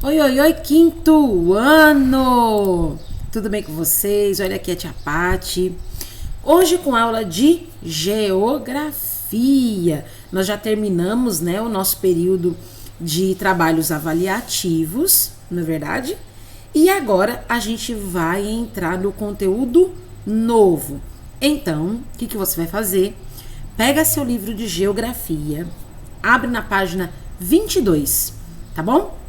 Oi, oi, oi, quinto ano! Tudo bem com vocês? Olha aqui a tia Pati. Hoje com aula de geografia. Nós já terminamos, né, o nosso período de trabalhos avaliativos, não é verdade? E agora a gente vai entrar no conteúdo novo. Então, o que você vai fazer? Pega seu livro de geografia, abre na página 22, tá bom?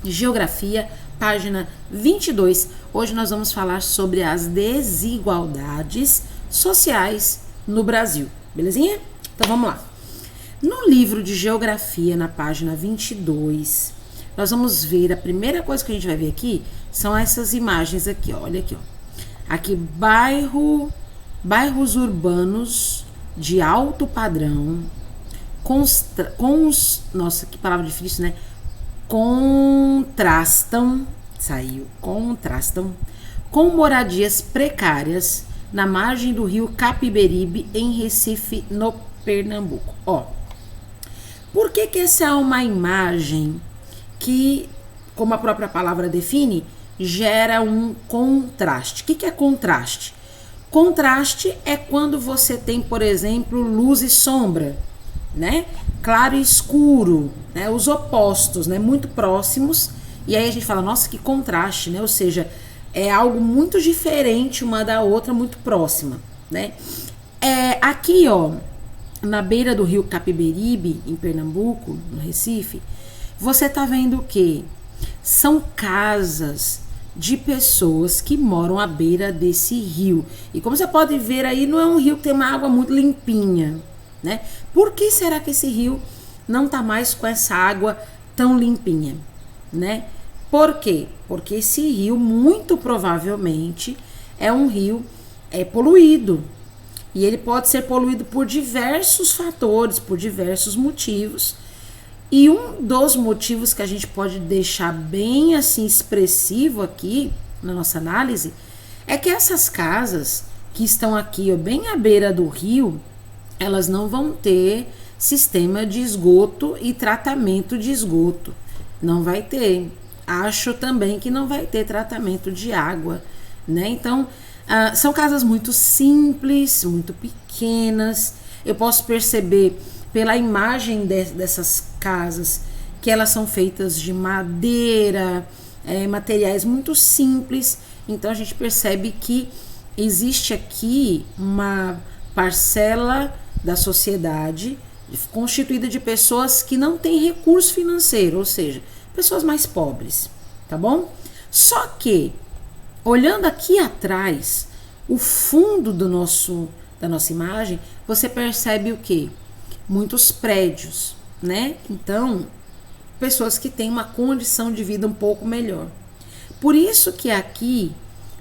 Geografia, página 22. Hoje nós vamos falar sobre as desigualdades sociais no Brasil, belezinha? Então vamos lá. No livro de geografia, na página 22, nós vamos ver, a primeira coisa que a gente vai ver aqui são essas imagens aqui, ó, olha aqui, ó. Aqui, bairros urbanos de alto padrão, nossa, que palavra difícil, né? Contrastam com moradias precárias na margem do rio Capiberibe, em Recife, no Pernambuco. Ó, por que essa é uma imagem que, como a própria palavra define, gera um contraste? O que é contraste? Contraste é quando você tem, por exemplo, luz e sombra, né? Claro e escuro, né? Os opostos, né? Muito próximos. E aí a gente fala, nossa, que contraste, né? Ou seja, é algo muito diferente uma da outra, muito próxima, né? Aqui, ó, na beira do rio Capiberibe, em Pernambuco, no Recife, você tá vendo o quê? São casas de pessoas que moram à beira desse rio. E como você pode ver aí, não é um rio que tem uma água muito limpinha, né? Por que será que esse rio não tá mais com essa água tão limpinha, né? Por quê? Porque esse rio, muito provavelmente, é um rio poluído. E ele pode ser poluído por diversos fatores, por diversos motivos. E um dos motivos que a gente pode deixar bem assim expressivo aqui na nossa análise é que essas casas que estão aqui, ó, bem à beira do rio, elas não vão ter sistema de esgoto e tratamento de esgoto. Não vai ter. Acho também que não vai ter tratamento de água, né? Então, são casas muito simples, muito pequenas. Eu posso perceber pela imagem dessas casas que elas são feitas de madeira, materiais muito simples. Então, a gente percebe que existe aqui uma parcela da sociedade constituída de pessoas que não têm recurso financeiro, ou seja, pessoas mais pobres, tá bom? Só que, olhando aqui atrás, o fundo da nossa imagem, você percebe o quê? Muitos prédios, né? Então, pessoas que têm uma condição de vida um pouco melhor. Por isso que aqui,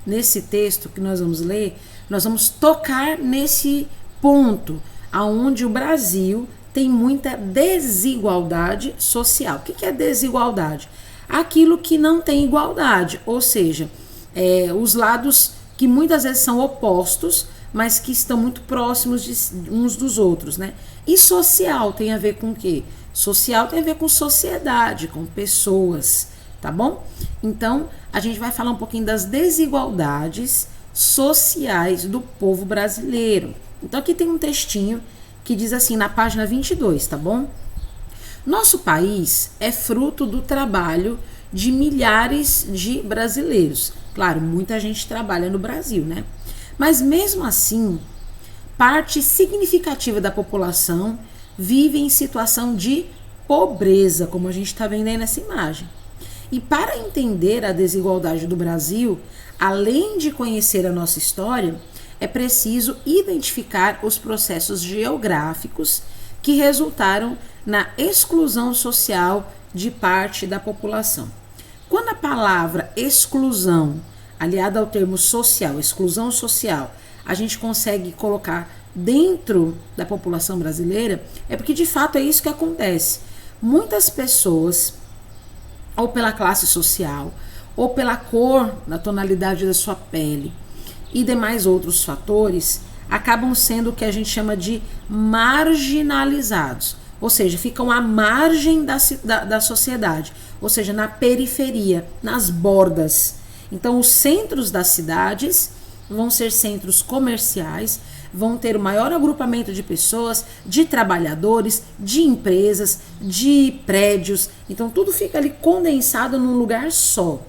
nesse texto que nós vamos ler, nós vamos tocar nesse ponto, aonde o Brasil tem muita desigualdade social. O que é desigualdade? Aquilo que não tem igualdade, ou seja, os lados que muitas vezes são opostos, mas que estão muito próximos uns dos outros, né? E social tem a ver com o quê? Social tem a ver com sociedade, com pessoas, tá bom? Então, a gente vai falar um pouquinho das desigualdades sociais do povo brasileiro. Então, aqui tem um textinho que diz assim, na página 22, tá bom? Nosso país é fruto do trabalho de milhares de brasileiros. Claro, muita gente trabalha no Brasil, né? Mas mesmo assim, parte significativa da população vive em situação de pobreza, como a gente está vendo aí nessa imagem. E para entender a desigualdade do Brasil, além de conhecer a nossa história, é preciso identificar os processos geográficos que resultaram na exclusão social de parte da população. Quando a palavra exclusão, aliada ao termo social, exclusão social, a gente consegue colocar dentro da população brasileira, é porque de fato é isso que acontece. Muitas pessoas, ou pela classe social, ou pela cor, na tonalidade da sua pele, e demais outros fatores, acabam sendo o que a gente chama de marginalizados. ou seja, ficam à margem da sociedade, ou seja, na periferia, nas bordas. Então, os centros das cidades vão ser centros comerciais, vão ter o maior agrupamento de pessoas, de trabalhadores, de empresas, de prédios. Então, tudo fica ali condensado num lugar só.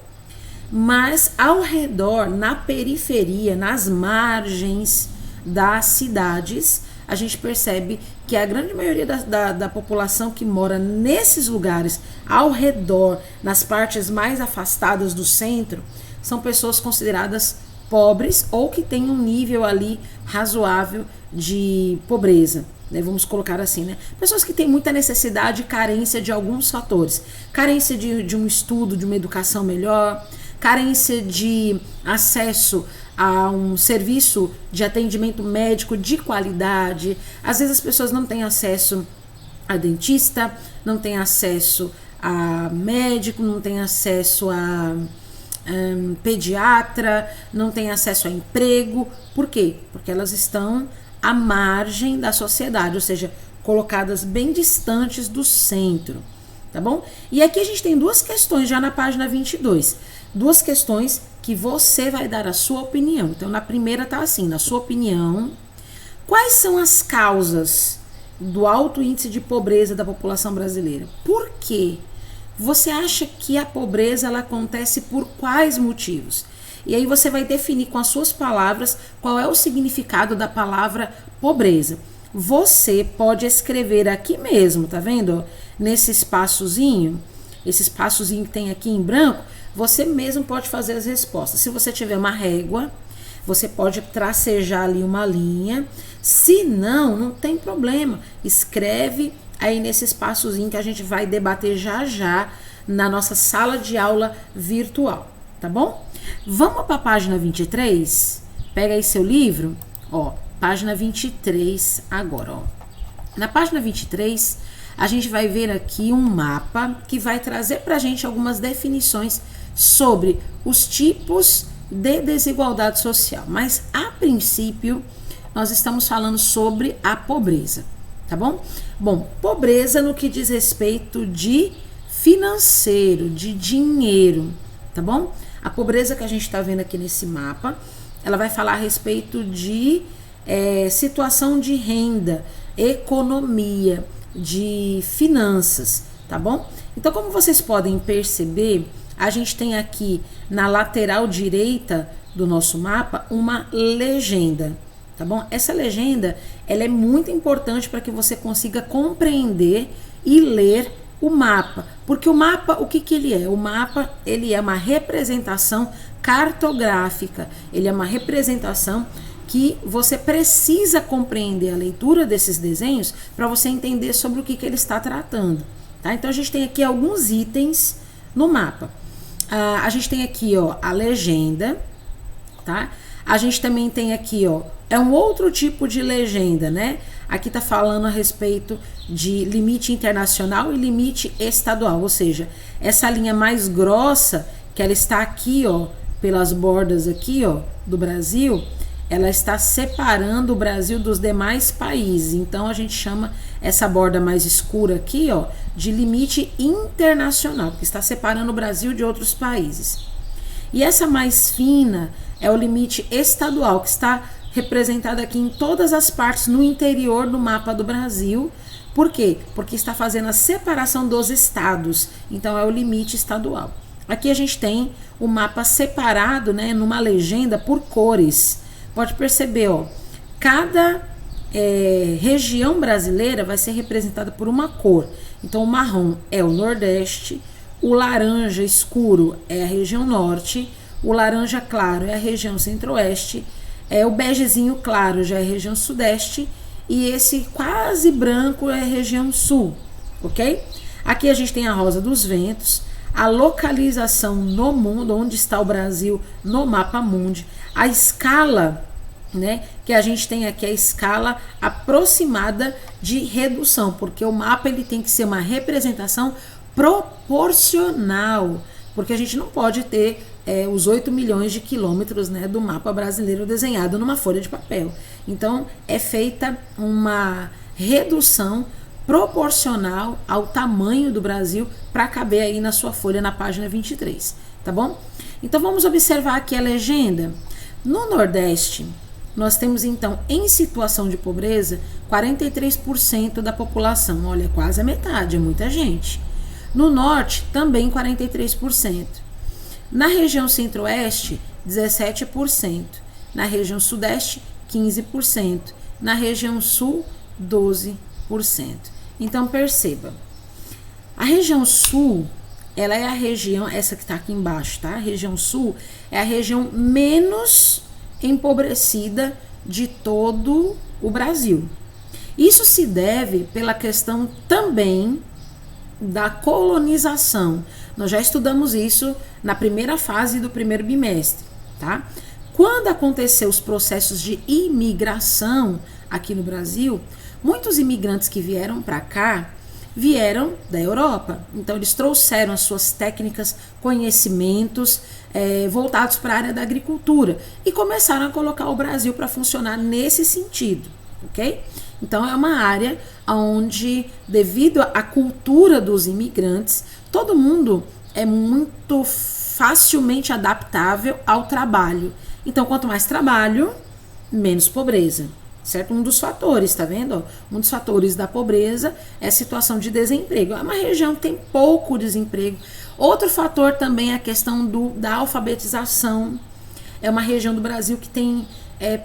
Mas ao redor, na periferia, nas margens das cidades, a gente percebe que a grande maioria da população que mora nesses lugares, ao redor, nas partes mais afastadas do centro, são pessoas consideradas pobres ou que têm um nível ali razoável de pobreza, né? Vamos colocar assim, né? Pessoas que têm muita necessidade e carência de alguns fatores. Carência de um estudo, de uma educação melhor, carência de acesso a um serviço de atendimento médico de qualidade. Às vezes as pessoas não têm acesso a dentista, não têm acesso a médico, não têm acesso a pediatra, não têm acesso a emprego. Por quê? Porque elas estão à margem da sociedade, ou seja, colocadas bem distantes do centro, tá bom? E aqui a gente tem duas questões já na página 22, duas questões que você vai dar a sua opinião. Então, na primeira tá assim, na sua opinião, quais são as causas do alto índice de pobreza da população brasileira? Por quê? Você acha que a pobreza ela acontece por quais motivos? E aí você vai definir com as suas palavras qual é o significado da palavra pobreza. Você pode escrever aqui mesmo, tá vendo? Nesse espaçozinho, esse espaçozinho que tem aqui em branco, você mesmo pode fazer as respostas. Se você tiver uma régua, você pode tracejar ali uma linha. Se não, não tem problema. Escreve aí nesse espaçozinho que a gente vai debater já já na nossa sala de aula virtual, tá bom? Vamos para a página 23? Pega aí seu livro, ó, página 23 agora, ó. Na página 23, a gente vai ver aqui um mapa que vai trazer pra gente algumas definições sobre os tipos de desigualdade social. Mas, a princípio, nós estamos falando sobre a pobreza, tá bom? Bom, pobreza no que diz respeito de financeiro, de dinheiro, tá bom? A pobreza que a gente está vendo aqui nesse mapa, ela vai falar a respeito de situação de renda, economia, de finanças, tá bom? Então, como vocês podem perceber, a gente tem aqui na lateral direita do nosso mapa uma legenda, tá bom? Essa legenda, ela é muito importante para que você consiga compreender e ler o mapa, porque o mapa, o que ele é? O mapa, ele é uma representação cartográfica, ele é uma representação que você precisa compreender a leitura desses desenhos para você entender sobre o que ele está tratando, tá? Então a gente tem aqui alguns itens no mapa. A gente tem aqui, ó, a legenda, tá? A gente também tem aqui, ó, é um outro tipo de legenda, né? Aqui tá falando a respeito de limite internacional e limite estadual, ou seja, essa linha mais grossa, que ela está aqui, ó, pelas bordas aqui, ó, do Brasil, ela está separando o Brasil dos demais países. Então a gente chama essa borda mais escura aqui, ó, de limite internacional, que está separando o Brasil de outros países. E essa mais fina é o limite estadual, que está representado aqui em todas as partes no interior do mapa do Brasil. Por quê? Porque está fazendo a separação dos estados, então é o limite estadual. Aqui a gente tem o mapa separado, né, numa legenda por cores. Pode perceber, ó, cada região brasileira vai ser representada por uma cor. Então o marrom é o Nordeste, o laranja escuro é a região Norte, o laranja claro é a região Centro-Oeste, o begezinho claro já é a região Sudeste e esse quase branco é a região Sul, ok? Aqui a gente tem a rosa dos ventos, a localização no mundo, onde está o Brasil no mapa mundi, a escala, né, que a gente tem aqui, a escala aproximada de redução, porque o mapa ele tem que ser uma representação proporcional, porque a gente não pode ter os 8 milhões de quilômetros, né, do mapa brasileiro desenhado numa folha de papel. Então é feita uma redução proporcional ao tamanho do Brasil para caber aí na sua folha na página 23, tá bom? Então vamos observar aqui a legenda. No Nordeste, nós temos então em situação de pobreza 43% da população, olha, quase a metade, é muita gente. No Norte, também 43%. Na região Centro-Oeste, 17%. Na região Sudeste, 15%. Na região Sul, 12%. Então perceba, a região Sul, ela é a região, essa que está aqui embaixo, tá? A região Sul é a região menos empobrecida de todo o Brasil. Isso se deve pela questão também da colonização. Nós já estudamos isso na primeira fase do primeiro bimestre, tá? Quando aconteceu os processos de imigração aqui no Brasil, muitos imigrantes que vieram para cá vieram da Europa. Então eles trouxeram as suas técnicas, conhecimentos voltados para a área da agricultura e começaram a colocar o Brasil para funcionar nesse sentido, ok? Então é uma área onde, devido à cultura dos imigrantes, todo mundo é muito facilmente adaptável ao trabalho. Então, quanto mais trabalho, menos pobreza, certo? Um dos fatores, tá vendo? Um dos fatores da pobreza é a situação de desemprego. É uma região que tem pouco desemprego. Outro fator também é a questão da alfabetização. É uma região do Brasil que tem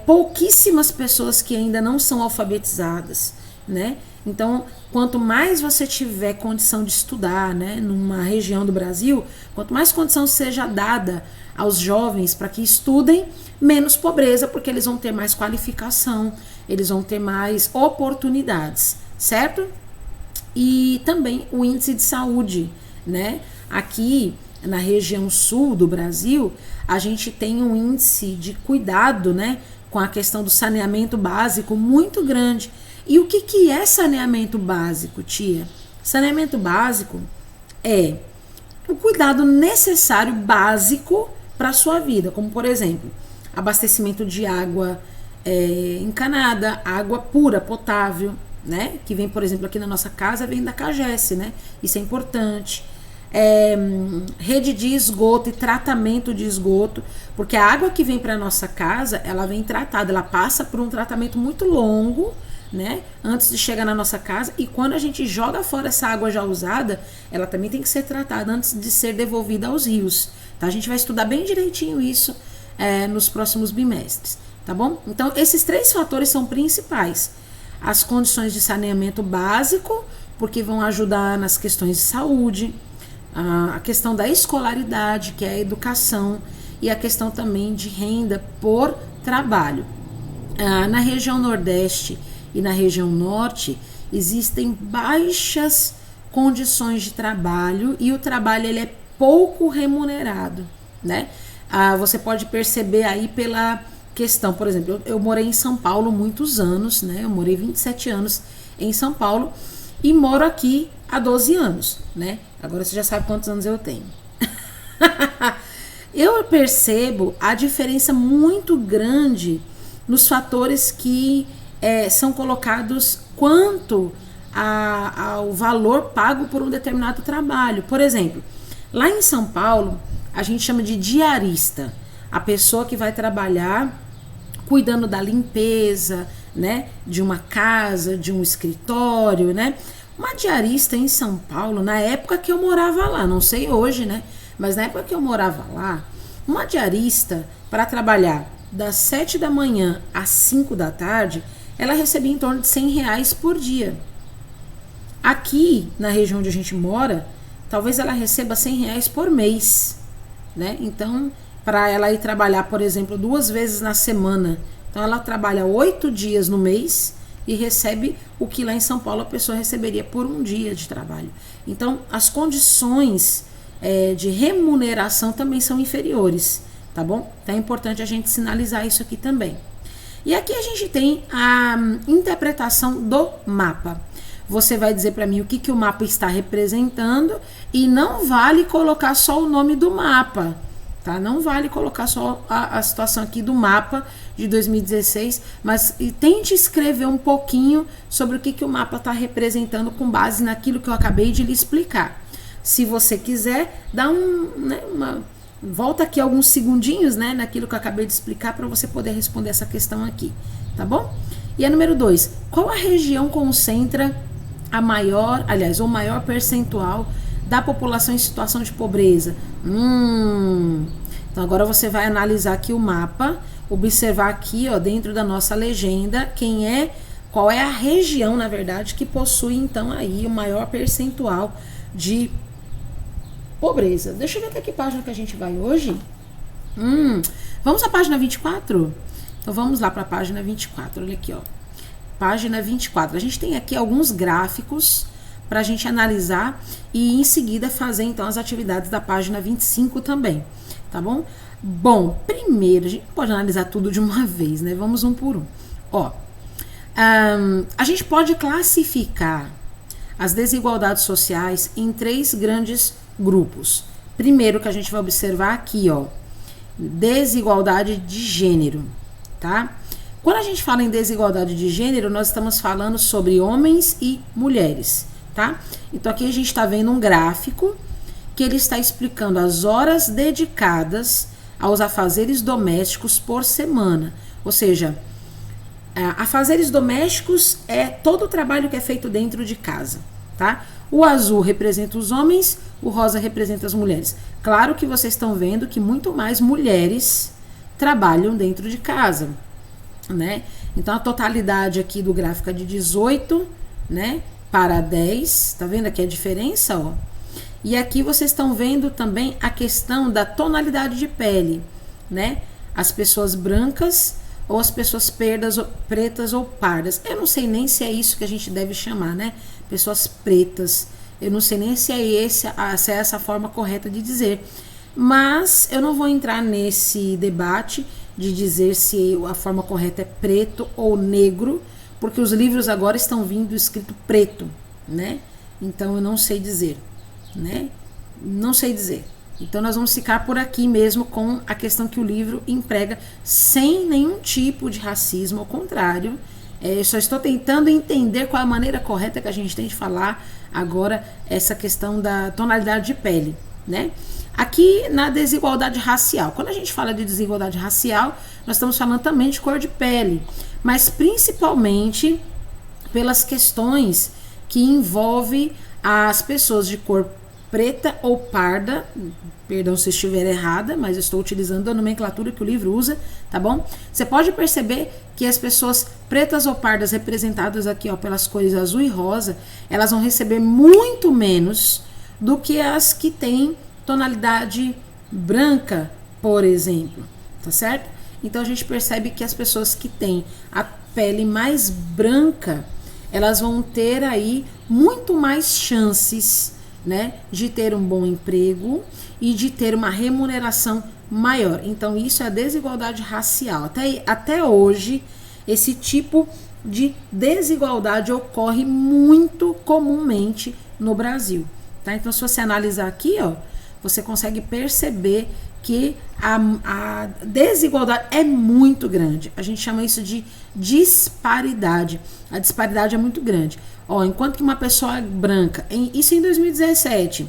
pouquíssimas pessoas que ainda não são alfabetizadas, né? Então, quanto mais você tiver condição de estudar, né, numa região do Brasil, quanto mais condição seja dada aos jovens para que estudem, menos pobreza, porque eles vão ter mais qualificação, eles vão ter mais oportunidades, certo? E também o índice de saúde, né? Aqui na região sul do Brasil, a gente tem um índice de cuidado, né, com a questão do saneamento básico muito grande. E o que é saneamento básico, tia? Saneamento básico é o cuidado necessário, básico para a sua vida, como por exemplo, abastecimento de água encanada, água pura, potável, né? Que vem, por exemplo, aqui na nossa casa, vem da CAGES, né? Isso é importante. Rede de esgoto e tratamento de esgoto, porque a água que vem para nossa casa, ela vem tratada, ela passa por um tratamento muito longo, né, antes de chegar na nossa casa, e quando a gente joga fora essa água já usada, ela também tem que ser tratada antes de ser devolvida aos rios, tá? A gente vai estudar bem direitinho isso nos próximos bimestres, tá bom? Então esses três fatores são principais: as condições de saneamento básico, porque vão ajudar nas questões de saúde, a questão da escolaridade, que é a educação, e a questão também de renda por trabalho. Na região Nordeste e na região Norte existem baixas condições de trabalho e o trabalho ele é pouco remunerado, né? Você pode perceber aí pela questão, por exemplo, eu morei em São Paulo muitos anos, né? Eu morei 27 anos em São Paulo e moro aqui há 12 anos, né? Agora você já sabe quantos anos eu tenho. Eu percebo a diferença muito grande nos fatores que são colocados quanto ao valor pago por um determinado trabalho. Por exemplo, lá em São Paulo, a gente chama de diarista, a pessoa que vai trabalhar cuidando da limpeza, né, de uma casa, de um escritório, né? Uma diarista em São Paulo, na época que eu morava lá, não sei hoje, né? Mas na época que eu morava lá, uma diarista para trabalhar das 7 da manhã às 5 da tarde, ela recebia em torno de R$100 por dia. Aqui, na região onde a gente mora, talvez ela receba R$100 por mês, né? Então, para ela ir trabalhar, por exemplo, 2 vezes na semana, então ela trabalha 8 dias no mês e recebe o que lá em São Paulo a pessoa receberia por um dia de trabalho. Então, as condições de remuneração também são inferiores, tá bom? Então é importante a gente sinalizar isso aqui também. E aqui a gente tem a interpretação do mapa. Você vai dizer para mim o que o mapa está representando e não vale colocar só o nome do mapa, tá? Não vale colocar só a situação aqui do mapa de 2016, mas tente escrever um pouquinho sobre o que o mapa está representando com base naquilo que eu acabei de lhe explicar. Se você quiser, dá volta aqui alguns segundinhos, né, naquilo que eu acabei de explicar para você poder responder essa questão aqui, tá bom? E a número 2, qual a região concentra o maior percentual da população em situação de pobreza? Então agora você vai analisar aqui o mapa, observar aqui, ó, dentro da nossa legenda, qual é a região, na verdade, que possui então aí o maior percentual de pobreza. Deixa eu ver até que página que a gente vai hoje. Vamos à página 24? Então vamos lá para a página 24, olha aqui, ó. Página 24. A gente tem aqui alguns gráficos para a gente analisar e em seguida fazer então as atividades da página 25 também, tá bom? Bom, primeiro, a gente pode analisar tudo de uma vez, né? Vamos um por um. Ó, a gente pode classificar as desigualdades sociais em 3 grandes grupos. Primeiro que a gente vai observar aqui, ó, desigualdade de gênero, tá? Quando a gente fala em desigualdade de gênero, nós estamos falando sobre homens e mulheres, tá? Então aqui a gente está vendo um gráfico que ele está explicando as horas dedicadas aos afazeres domésticos por semana. Ou seja, afazeres domésticos é todo o trabalho que é feito dentro de casa, tá? O azul representa os homens, o rosa representa as mulheres. Claro que vocês estão vendo que muito mais mulheres trabalham dentro de casa, né? Então a totalidade aqui do gráfico é de 18, né, para 10, tá vendo aqui a diferença, ó? E aqui vocês estão vendo também a questão da tonalidade de pele, né? As pessoas brancas ou as pessoas pretas ou pardas. Eu não sei nem se é isso que a gente deve chamar, né? Pessoas pretas. Eu não sei nem se é essa a forma correta de dizer. Mas eu não vou entrar nesse debate de dizer se a forma correta é preto ou negro, porque os livros agora estão vindo escrito preto, né? Então eu não sei dizer, né? Não sei dizer. Então nós vamos ficar por aqui mesmo com a questão que o livro emprega sem nenhum tipo de racismo, ao contrário. Eu só estou tentando entender qual é a maneira correta que a gente tem de falar agora essa questão da tonalidade de pele, né? Aqui na desigualdade racial. Quando a gente fala de desigualdade racial, nós estamos falando também de cor de pele, mas principalmente pelas questões que envolvem as pessoas de cor preta ou parda, perdão se estiver errada, mas eu estou utilizando a nomenclatura que o livro usa, tá bom? Você pode perceber que as pessoas pretas ou pardas representadas aqui, ó, pelas cores azul e rosa, elas vão receber muito menos do que as que têm tonalidade branca, por exemplo, tá certo? Então a gente percebe que as pessoas que têm a pele mais branca, elas vão ter aí muito mais chances, né, de ter um bom emprego e de ter uma remuneração maior. Então isso é a desigualdade racial. Até hoje, esse tipo de desigualdade ocorre muito comumente no Brasil, tá? Então se você analisar aqui, ó, você consegue perceber que a desigualdade é muito grande. A gente chama isso de disparidade. A disparidade é muito grande. Ó, enquanto que uma pessoa branca, isso em 2017,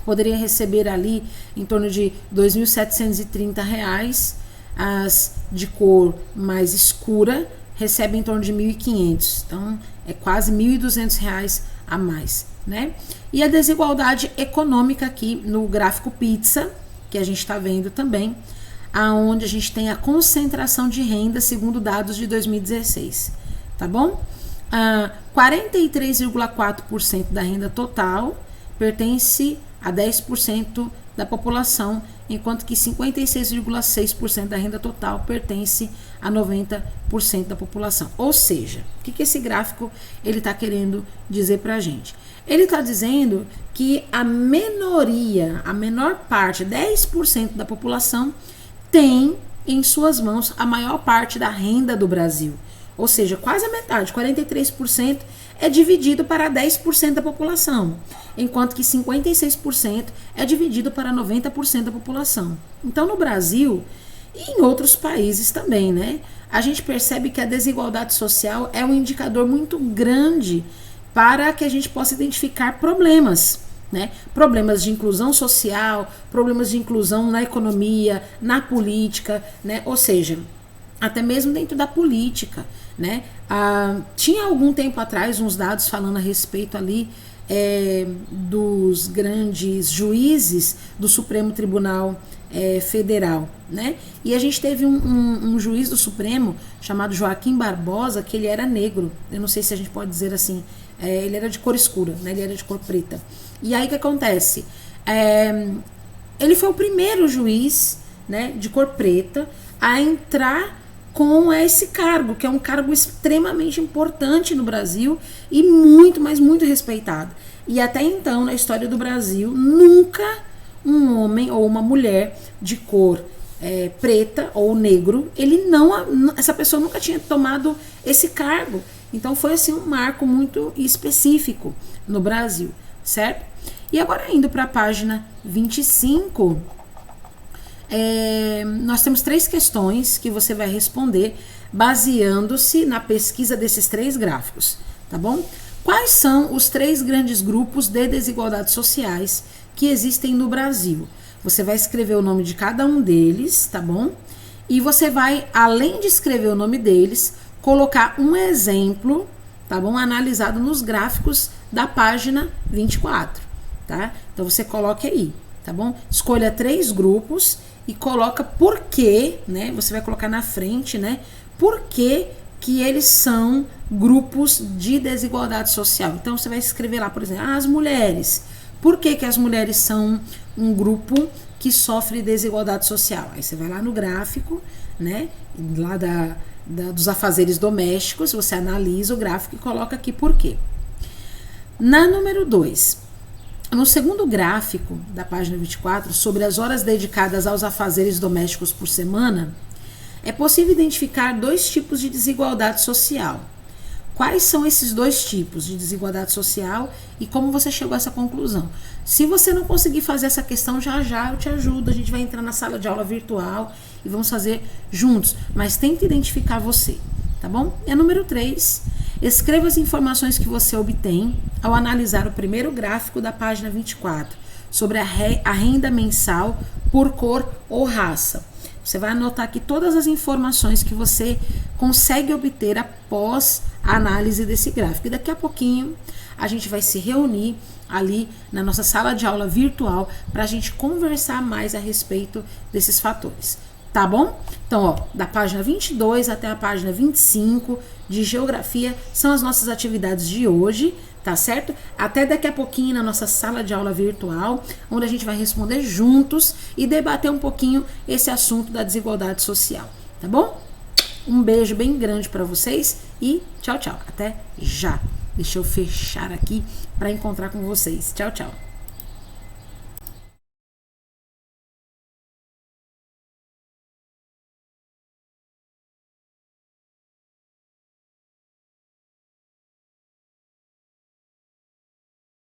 poderia receber ali em torno de R$ 2.730, as de cor mais escura recebem em torno de R$ 1.500. Então, é quase R$ 1.200 a mais, né? E a desigualdade econômica aqui no gráfico pizza, que a gente está vendo também, aonde a gente tem a concentração de renda segundo dados de 2016, tá bom? 43,4% da renda total pertence a 10% da população, enquanto que 56,6% da renda total pertence a 90% da população. Ou seja, o que esse gráfico ele está querendo dizer para a gente? Ele está dizendo que a minoria, a menor parte, 10% da população, tem em suas mãos a maior parte da renda do Brasil. Ou seja, quase a metade, 43%, é dividido para 10% da população, enquanto que 56% é dividido para 90% da população. Então, no Brasil e em outros países também, né? A gente percebe que a desigualdade social é um indicador muito grande para que a gente possa identificar problemas, né? Problemas de inclusão social, problemas de inclusão na economia, na política, né? Ou seja, até mesmo dentro da política, né? Tinha algum tempo atrás uns dados falando a respeito ali dos grandes juízes do Supremo Tribunal Federal, né? E a gente teve um juiz do Supremo chamado Joaquim Barbosa, que ele era negro, eu não sei se a gente pode dizer assim, ele era de cor escura, né? Ele era de cor preta. E aí o que acontece? Ele foi o primeiro juiz, né, de cor preta a entrar com esse cargo, que é um cargo extremamente importante no Brasil e muito, mas muito respeitado. E até então, na história do Brasil, nunca um homem ou uma mulher de cor preta ou negro, essa pessoa nunca tinha tomado esse cargo. Então foi assim um marco muito específico no Brasil, certo? E agora indo para a página 25, nós temos 3 questões que você vai responder baseando-se na pesquisa desses 3 gráficos, tá bom? Quais são os 3 grandes grupos de desigualdades sociais que existem no Brasil? Você vai escrever o nome de cada um deles, tá bom? E você vai, além de escrever o nome deles, colocar um exemplo, tá bom? Analisado nos gráficos da página 24, tá? Então você coloque aí, tá bom? Escolha 3 grupos e coloca por quê, né? Você vai colocar na frente, né? Por que eles são grupos de desigualdade social. Então você vai escrever lá, por exemplo, as mulheres. Por que as mulheres são um grupo que sofre desigualdade social? Aí você vai lá no gráfico, né? Lá dos afazeres domésticos, você analisa o gráfico e coloca aqui por quê. Na número 2, no segundo gráfico da página 24, sobre as horas dedicadas aos afazeres domésticos por semana, é possível identificar 2 tipos de desigualdade social. Quais são esses 2 tipos de desigualdade social e como você chegou a essa conclusão? Se você não conseguir fazer essa questão, já eu te ajudo, a gente vai entrar na sala de aula virtual e vamos fazer juntos, mas tente identificar você, tá bom? E a número 3, escreva as informações que você obtém ao analisar o primeiro gráfico da página 24, sobre a renda mensal por cor ou raça. Você vai anotar aqui todas as informações que você consegue obter após a análise desse gráfico. E daqui a pouquinho a gente vai se reunir ali na nossa sala de aula virtual para a gente conversar mais a respeito desses fatores. Tá bom? Então, ó, da página 22 até a página 25 de geografia são as nossas atividades de hoje, tá certo? Até daqui a pouquinho na nossa sala de aula virtual, onde a gente vai responder juntos e debater um pouquinho esse assunto da desigualdade social, tá bom? Um beijo bem grande para vocês e tchau, tchau. Até já. Deixa eu fechar aqui para encontrar com vocês. Tchau, tchau.